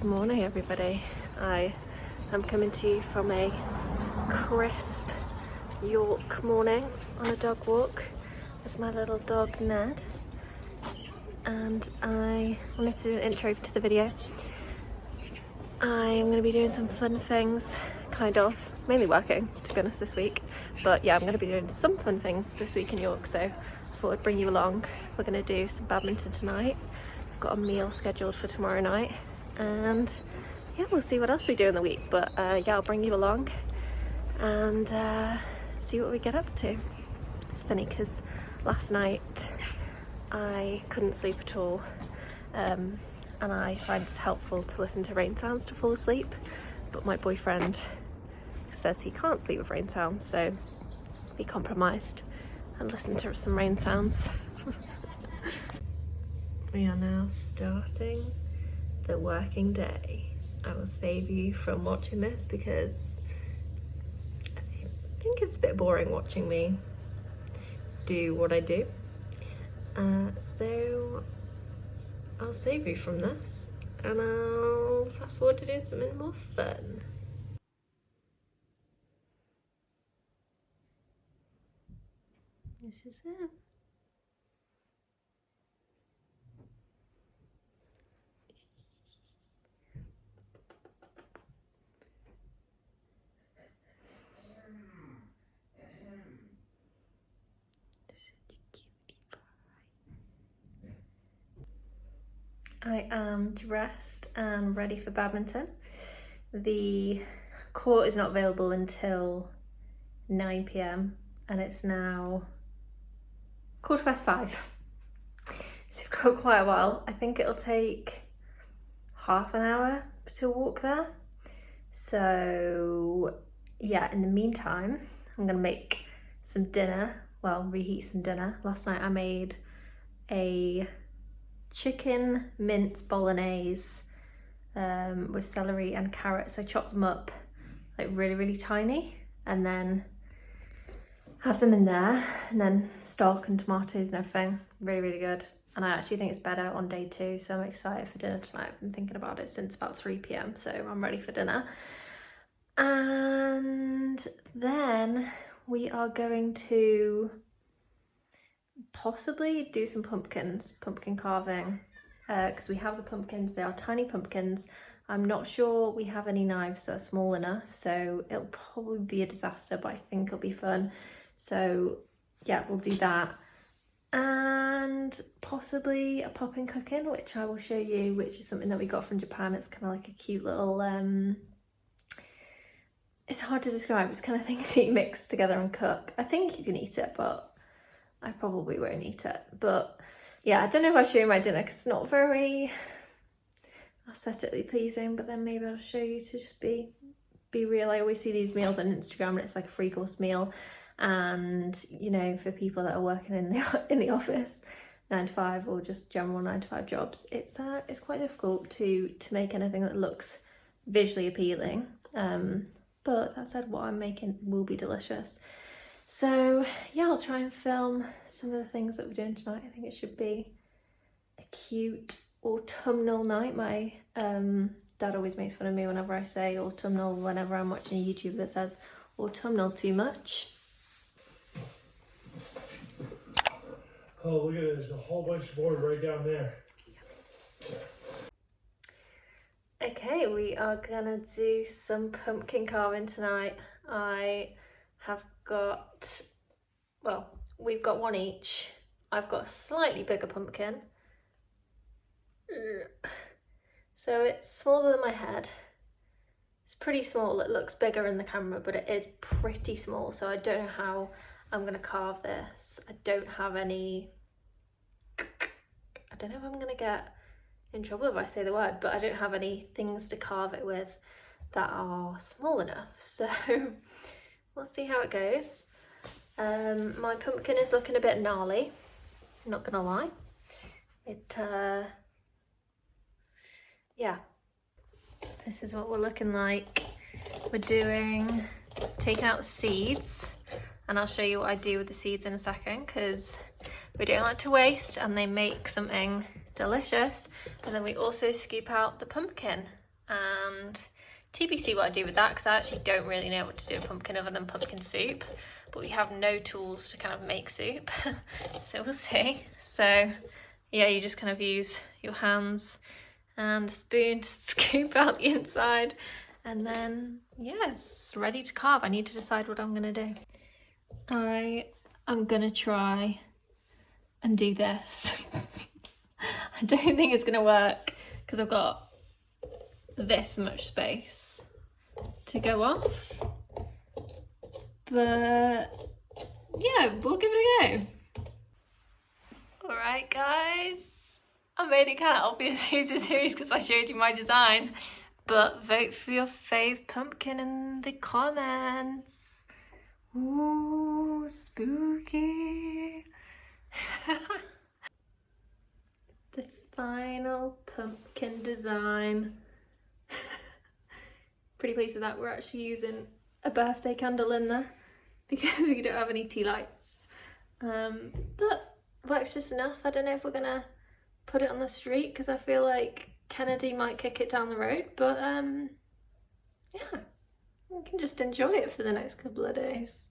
Good morning, everybody. I am coming to you from a crisp York morning on a dog walk with my little dog Ned, and I wanted to do an intro to the video. I'm going to be doing some fun things, mainly working to be honest this week, but yeah, I'm going to be doing some fun things this week in York, so I thought I'd bring you along. We're going to do some badminton tonight. I've got a meal scheduled for tomorrow night, and yeah, we'll see what else we do in the week, but yeah, I'll bring you along and see what we get up to. It's funny because last night I couldn't sleep at all, and I find it's helpful to listen to rain sounds to fall asleep, but my boyfriend says he can't sleep with rain sounds, so we compromised and listened to some rain sounds. We are now starting the working day. I will save you from watching this because I think it's a bit boring watching me do what I do. So I'll save you from this and I'll fast forward to doing something more fun. This is it. I am dressed and ready for badminton. The court is not available until 9 p.m. and it's now 5:15. So we've got quite a while. I think it'll take half an hour to walk there. So yeah, in the meantime, I'm gonna make some dinner, reheat some dinner. Last night I made a chicken mince bolognese with celery and carrots. I chopped them up like really tiny and then have them in there, and then stock and tomatoes and everything. Really good. And I actually think it's better on day 2, so I'm excited for dinner tonight. I've been thinking about it since about 3 p.m, so I'm ready for dinner. And then we are going to possibly do some pumpkin carving, because we have the pumpkins. They are tiny pumpkins. I'm not sure we have any knives that are small enough, so it'll probably be a disaster, but I think it'll be fun. So yeah, we'll do that, and possibly a Poppin Cookin, which I will show you, which is something that we got from Japan. It's kind of like a cute little it's hard to describe. It's kind of things you mix together and cook. I think you can eat it, but I probably won't eat it. But yeah, I don't know if I'll show you my dinner because it's not very aesthetically pleasing, but then maybe I'll show you to just be real. I always see these meals on Instagram and it's like a 3-course meal, and you know, for people that are working in the office 9 to 5 or just general 9 to 5 jobs, it's quite difficult to make anything that looks visually appealing. But that said, what I'm making will be delicious. So yeah, I'll try and film some of the things that we're doing tonight. I think it should be a cute autumnal night. My dad always makes fun of me whenever I say autumnal, whenever I'm watching a YouTube that says autumnal too much. Oh, look at it, there's a whole bunch of board right down there. Okay, we are gonna do some pumpkin carving tonight. We've got one each. I've got a slightly bigger pumpkin. So it's smaller than my head. It's pretty small. It looks bigger in the camera, but it is pretty small. So I don't know how I'm gonna carve this. I don't know if I'm gonna get in trouble if I say the word, but I don't have any things to carve it with that are small enough. So we'll see how it goes. My pumpkin is looking a bit gnarly, not gonna lie. Yeah, this is what we're looking like. We're taking out the seeds, and I'll show you what I do with the seeds in a second, because we don't like to waste and they make something delicious. And then we also scoop out the pumpkin, and TBC what I do with that, because I actually don't really know what to do with pumpkin other than pumpkin soup, but we have no tools to kind of make soup. So we'll see. So yeah, you just kind of use your hands and a spoon to scoop out the inside, and then yeah, it's ready to carve. I need to decide what I'm gonna do. I am gonna try and do this. I don't think it's gonna work because I've got this much space to go off, but yeah, we'll give it a go. All right, guys, I made it kind of obvious who's the series because I showed you my design, but vote for your fave pumpkin in the comments. Ooh, spooky. The final pumpkin design. Pretty pleased with that. We're actually using a birthday candle in there because we don't have any tea lights. But works just enough. I don't know if we're gonna put it on the street because I feel like Kennedy might kick it down the road, but yeah, we can just enjoy it for the next couple of days.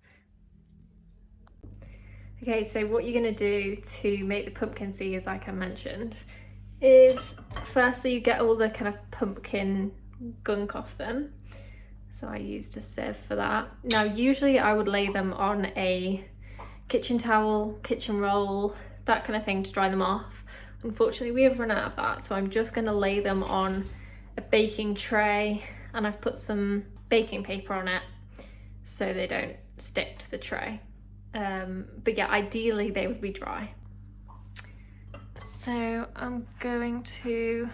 Okay, so what you're gonna do to make the pumpkin seeds, like I mentioned, is firstly you get all the kind of pumpkin gunk off them. So I used a sieve for that. Now usually I would lay them on a kitchen towel, kitchen roll, that kind of thing to dry them off. Unfortunately we have run out of that, so I'm just gonna lay them on a baking tray, and I've put some baking paper on it so they don't stick to the tray. But yeah, ideally they would be dry. So I'm going to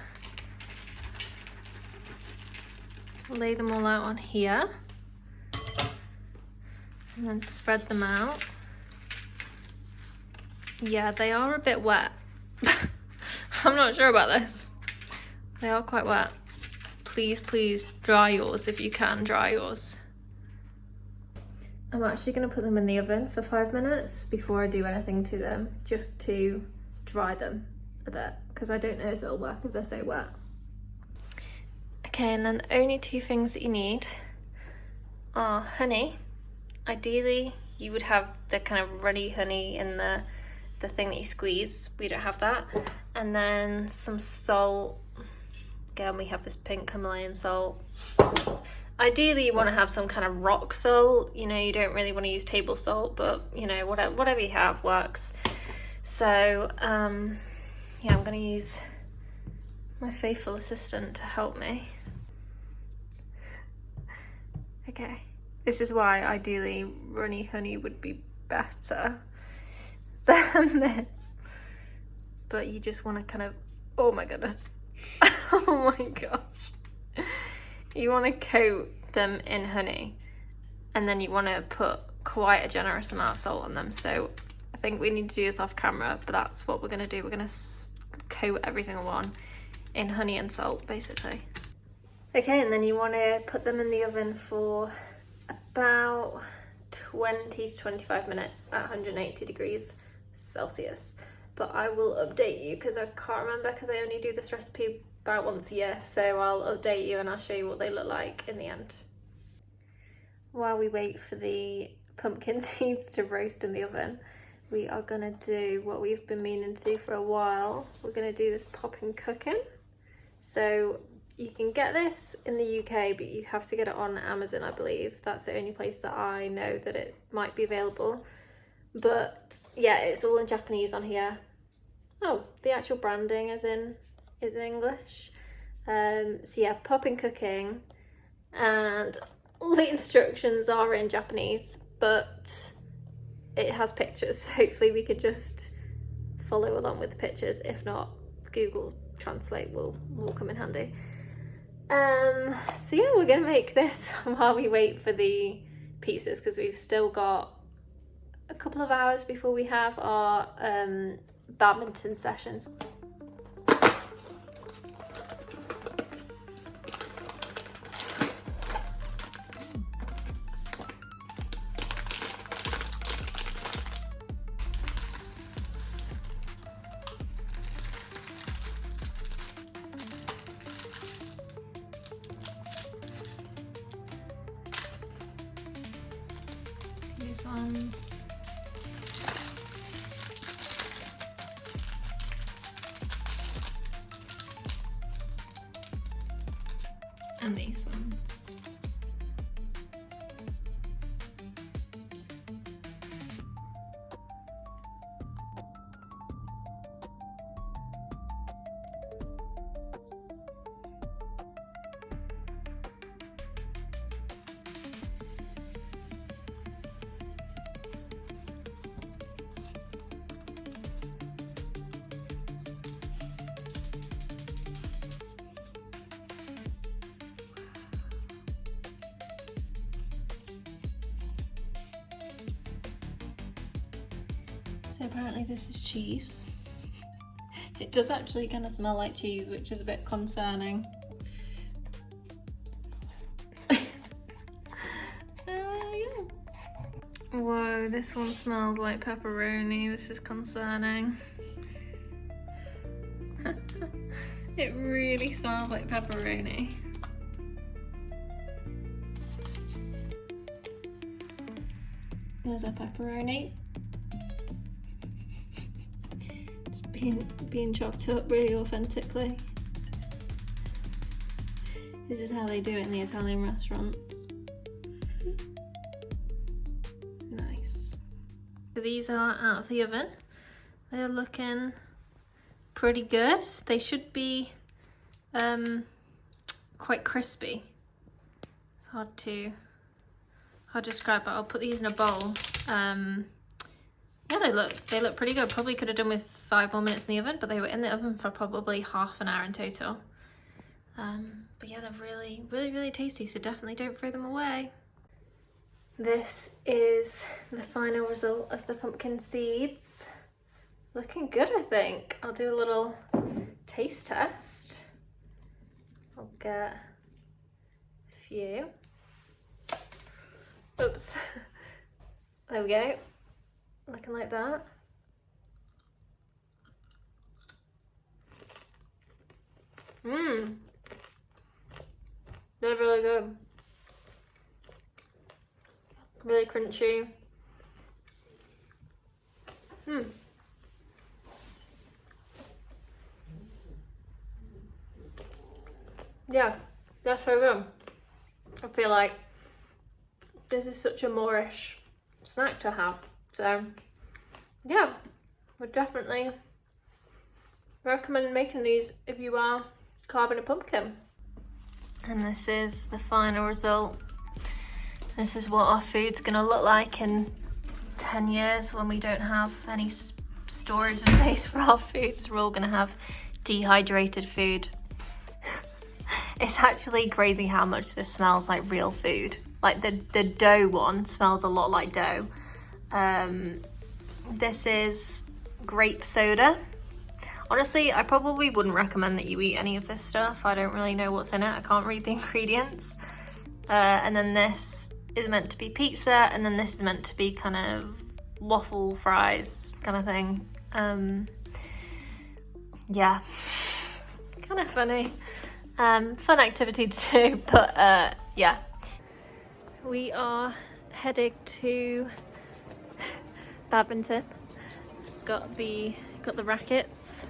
lay them all out on here and then spread them out. Yeah, they are a bit wet. I'm not sure about this. They are quite wet. Please, please dry yours if you can dry yours. I'm actually going to put them in the oven for 5 minutes before I do anything to them, just to dry them a bit, because I don't know if it'll work if they're so wet. Okay, and then the only two things that you need are honey. Ideally, you would have the kind of runny honey in the thing that you squeeze. We don't have that. And then some salt. Again, we have this pink Himalayan salt. Ideally, you want to have some kind of rock salt. You know, you don't really want to use table salt, but you know, whatever you have works. So, yeah, I'm going to use my faithful assistant to help me. Okay, this is why ideally runny honey would be better than this. But you just want to kind of, oh my goodness. Oh my gosh. You want to coat them in honey, and then you want to put quite a generous amount of salt on them. So I think we need to do this off camera, but that's what we're going to do. We're going to coat every single one in honey and salt, basically. Okay, and then you want to put them in the oven for about 20 to 25 minutes at 180 degrees Celsius. But I will update you because I can't remember, because I only do this recipe about once a year, so I'll update you and I'll show you what they look like in the end. While we wait for the pumpkin seeds to roast in the oven, we are going to do what we've been meaning to do for a while. We're going to do this Poppin cooking. So you can get this in the UK, but you have to get it on Amazon, I believe. That's the only place that I know that it might be available. But yeah, it's all in Japanese on here. Oh, the actual branding is in English. So yeah, Poppin cooking, and all the instructions are in Japanese, but it has pictures. Hopefully we could just follow along with the pictures. If not, Google Translate will come in handy. So yeah, we're gonna make this while we wait for the pieces, because we've still got a couple of hours before we have our badminton sessions. these ones. And these ones. So apparently this is cheese. It does actually kind of smell like cheese, which is a bit concerning. Yeah. Whoa, this one smells like pepperoni. This is concerning. It really smells like pepperoni. There's a pepperoni. Being chopped up really authentically. This is how they do it in the Italian restaurants. Nice. So these are out of the oven. They're looking pretty good. They should be quite crispy. It's hard to describe, but I'll put these in a bowl. Yeah, they look pretty good. Probably could have done with 5 more minutes in the oven, but they were in the oven for probably half an hour in total. But yeah, they're really, really, really tasty, so definitely don't throw them away. This is the final result of the pumpkin seeds. Looking good, I think. I'll do a little taste test. I'll get a few. Oops. There we go. Looking like that. Mmm. They're really good. Really crunchy. Mmm. Yeah, that's so good. I feel like this is such a Moorish snack to have. So yeah, would definitely recommend making these if you are carving a pumpkin. And this is the final result. This is what our food's gonna look like in 10 years when we don't have any storage space for our food, so we're all gonna have dehydrated food. It's actually crazy how much this smells like real food. Like the dough one smells a lot like dough. This is grape soda. Honestly, I probably wouldn't recommend that you eat any of this stuff. I don't really know what's in it. I can't read the ingredients. And then this is meant to be pizza, and then this is meant to be kind of waffle fries kind of thing. Yeah, kind of funny. Fun activity to do, but yeah. We are heading to Badminton. Got the rackets,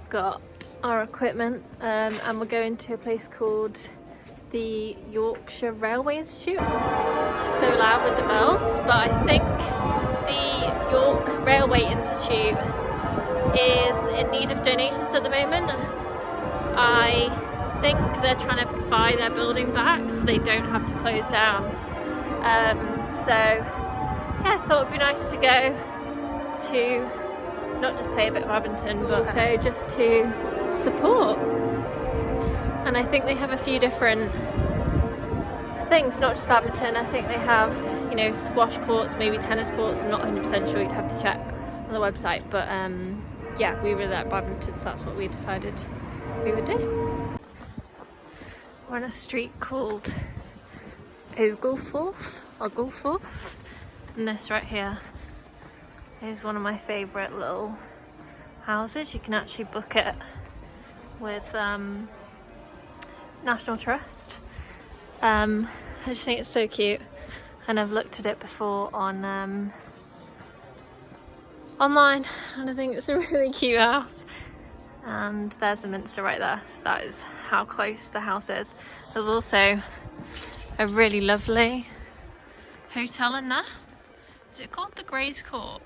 got our equipment, and we're going to a place called the Yorkshire Railway Institute. So loud with the bells, but I think the York Railway Institute is in need of donations at the moment. I think they're trying to buy their building back so they don't have to close down. So yeah, I thought it'd be nice to go to not just play a bit of badminton, but also just to support. And I think they have a few different things, not just badminton. I think they have, you know, squash courts, maybe tennis courts. I'm not 100% sure, you'd have to check on the website. But yeah, we really like badminton, so that's what we decided we would do. We're on a street called Oglethorpe, and this right here is one of my favourite little houses. You can actually book it with National Trust. I just think it's so cute. and I've looked at it before on online, and I think it's a really cute house. And there's the Minster right there, so that is how close the house is. There's also a really lovely hotel in there. Is it called the Grays Court?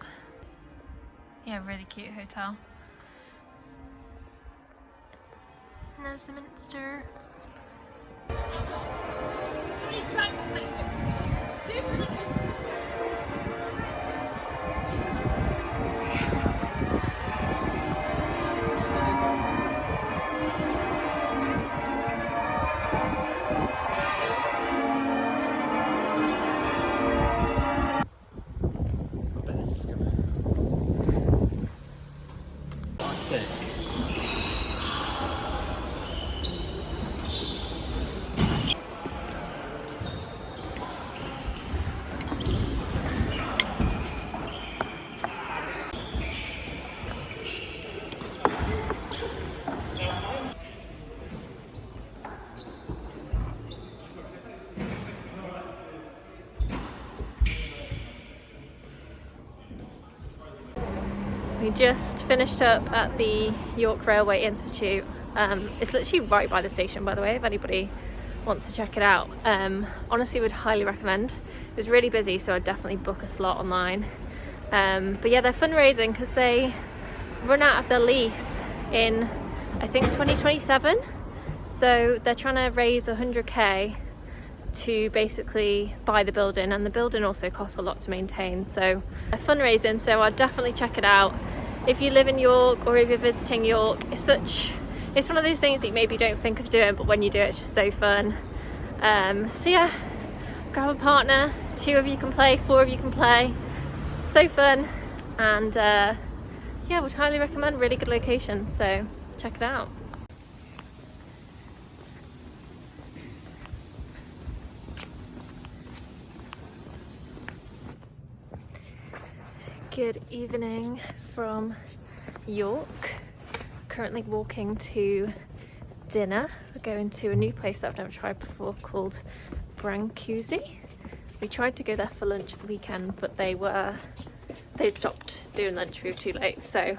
Yeah, really cute hotel. And there's the Minster. We just finished up at the York Railway Institute. It's literally right by the station, by the way, if anybody wants to check it out. Honestly, would highly recommend. It was really busy, so I'd definitely book a slot online. But yeah, they're fundraising because they run out of their lease in, I think, 2027. So they're trying to raise 100k to basically buy the building, and the building also costs a lot to maintain. So they're fundraising, so I'd definitely check it out. If you live in York or if you're visiting York, it's one of those things that you maybe don't think of doing, but when you do it, it's just so fun. So yeah, grab a partner, 2 of you can play, 4 of you can play. So fun, and yeah, would highly recommend. Really good location, so check it out. Good evening from York. Currently walking to dinner. We're going to a new place that I've never tried before called Coozy. We tried to go there for lunch the weekend, but they stopped doing lunch. We were too late. So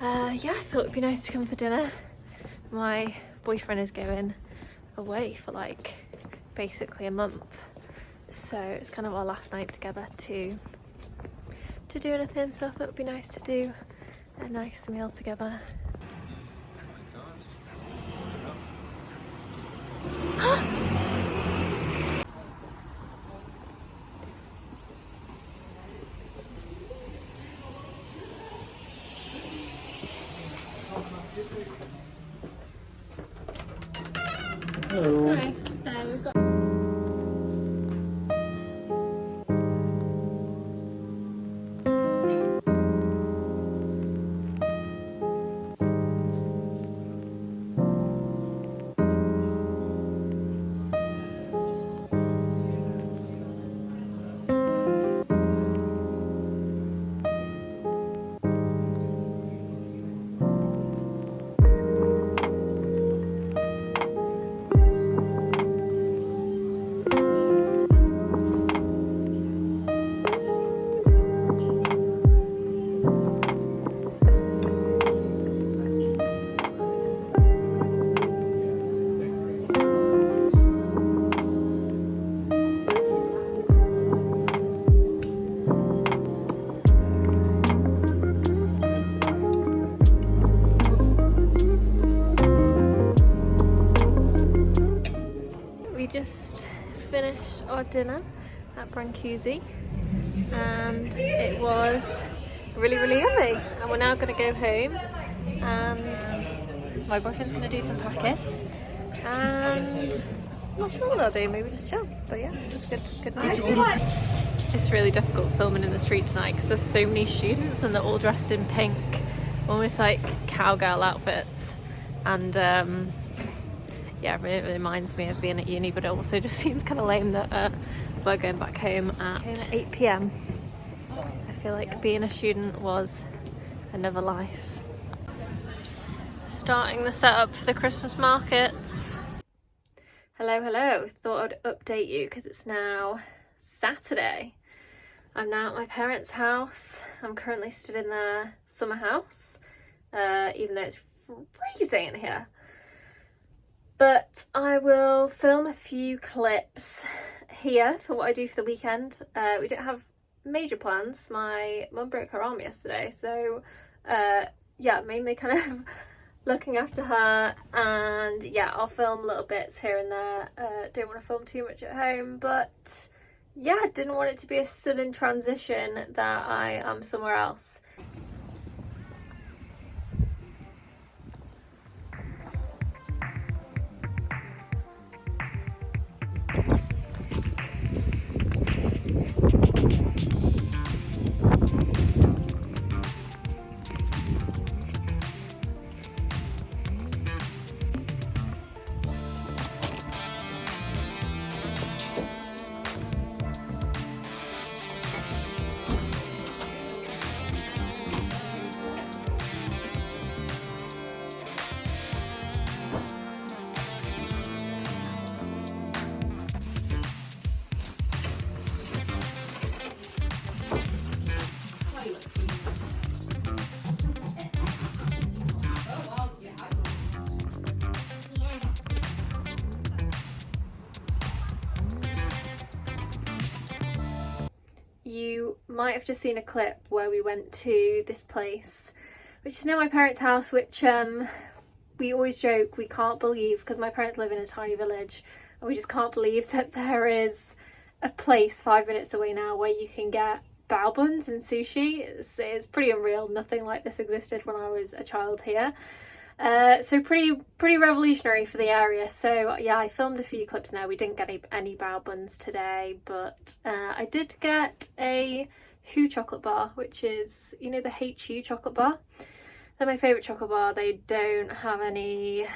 yeah, I thought it'd be nice to come for dinner. My boyfriend is going away for like basically a month, so it's kind of our last night together to do anything, so I thought it would be nice to do a nice meal together. Hello. Nice. We've got just finished our dinner at Coozy, and it was really yummy, and we're now going to go home, and my boyfriend's going to do some packing, and I'm not sure what I'll do, maybe just chill. But yeah, just good night. It's really difficult filming in the street tonight because there's so many students and they're all dressed in pink, almost like cowgirl outfits, and yeah, it reminds me of being at uni, but it also just seems kind of lame that we're going back home at 8 p.m. I feel like being a student was another life. Starting the setup for the Christmas markets. Hello. Thought I'd update you because it's now Saturday. I'm now at my parents' house. I'm currently stood in their summer house, even though it's freezing in here. But I will film a few clips here for what I do for the weekend. We don't have major plans. My mum broke her arm yesterday, so yeah, mainly kind of looking after her, and yeah, I'll film little bits here and there. Don't want to film too much at home, but yeah, didn't want it to be a sudden transition that I am somewhere else. You might have just seen a clip where we went to this place, which is near my parents' house, which we always joke we can't believe, because my parents live in a tiny village, and we just can't believe that there is a place 5 minutes away now where you can get bao buns and sushi. It's pretty unreal. Nothing like this existed when I was a child here. So pretty revolutionary for the area. So yeah, I filmed a few clips now. We didn't get any bao buns today, but I did get a Hu chocolate bar, which is, you know, the HU chocolate bar. They're my favourite chocolate bar. They don't have any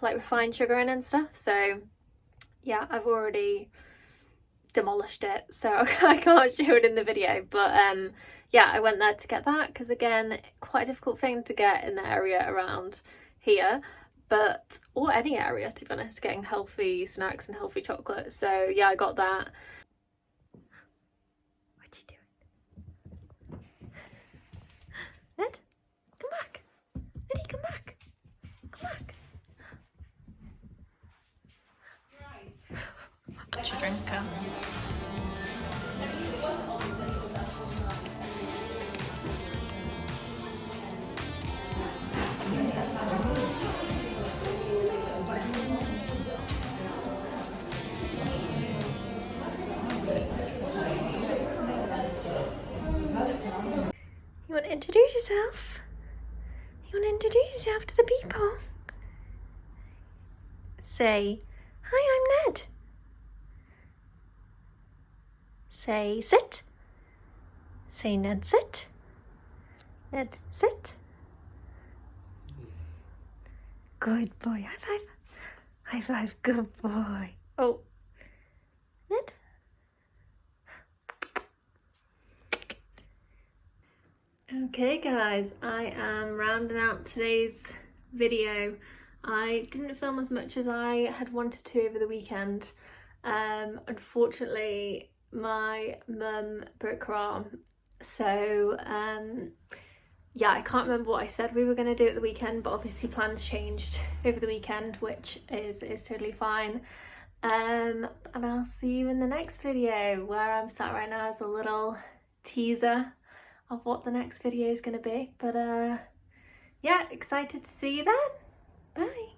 like refined sugar in and stuff. So yeah, I've already demolished it, so I can't show it in the video, but yeah, I went there to get that because, again, quite a difficult thing to get in the area around here, but or any area, to be honest, getting healthy snacks and healthy chocolate. So yeah, I got that. What are you doing? Ned, come back. Neddy, come back. Come back. What's your drinker? You want to introduce yourself? You want to introduce yourself to the people? Say, hi, I'm Ned. Say, sit. Say, Ned, sit. Ned, sit. Good boy. High five. High five. Good boy. Oh, Ned. Okay guys, I am rounding out today's video. I didn't film as much as I had wanted to over the weekend. Unfortunately, my mum broke her arm, so yeah, I can't remember what I said we were going to do at the weekend, but obviously plans changed over the weekend, which is totally fine. And I'll see you in the next video. Where I'm sat right now is a little teaser of what the next video is going to be, but yeah, excited to see you then. Bye.